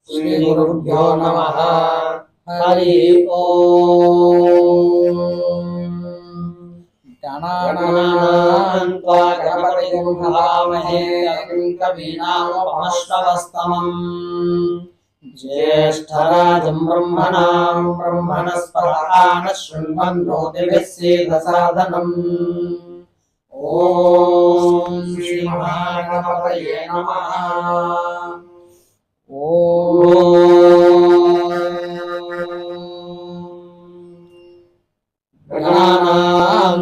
श्री गुरुभ्यो नमः। हरि ओम। गणानां त्वा गणपतिं हवामहे कवीनामुपमश्रवस्तमम् ज्येष्ठराजं ब्रह्मणां ब्रह्मणस्पतः नः शृण्वन्नोतिभिः सीदसादनम्। ओम श्री महागणपतये नमः। गणानां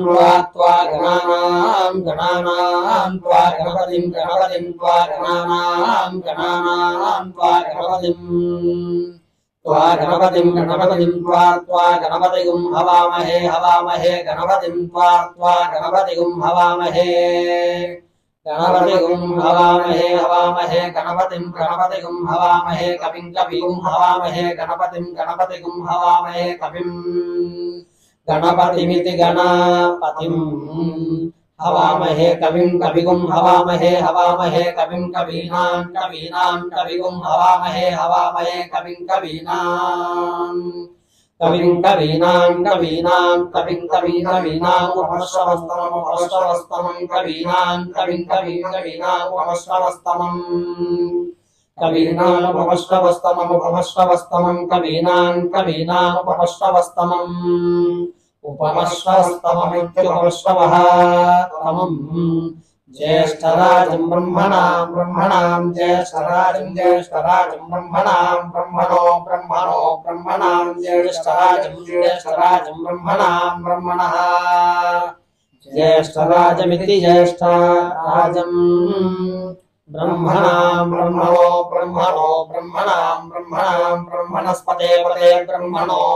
त्वा गणानां गणपतिं त्वा गणानां त्वा गणपतिं त्वा गणपतिं हवामहे गणपतिं त्वा गणपतिं हवामहे गणपतिं हवामहे गणपतिं हवामहे कविं हवामहे गणपतिं हवामहे कविं गणपतिमिति गणपतिं हवामहे कविं हवामहे कविं कवीनां कविगुं हवामहे कविं कवीनां उपमश्रवस्तमं कवीनामुपमश्रवस्तमम् उपमश्रवस्तममित्युपमश्रवः तमम् ज्येष्ठराजं ब्रह्मणां ज्येष्ठराजं ब्रह्मणां ब्रह्मणां ज्येष्ठराजं ब्रह्मणः ज्येष्ठराजमिति ज्येष्ठराजं ब्रह्मणां ब्रह्मणस्पते ब्रह्मणां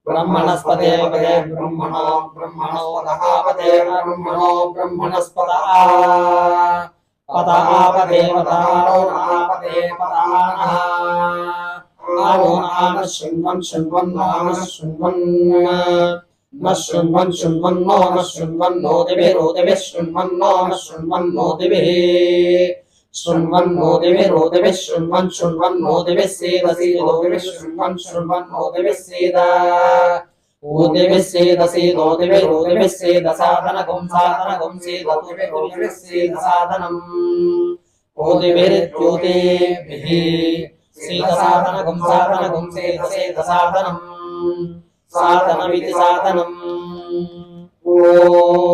ब्रह्मणस्पते ब्रह्मणोपदहापते ब्रह्मणस्पतः पदापते पदानः शृण्वन्नो दिभिः शृण्वन्नो दिभिः सीदसादनगुं सीदसादनम् ओदिभिर्ज्योतिभिः सीदसादनगुं सीदसादनम् साधनमिति साधनम्। ओम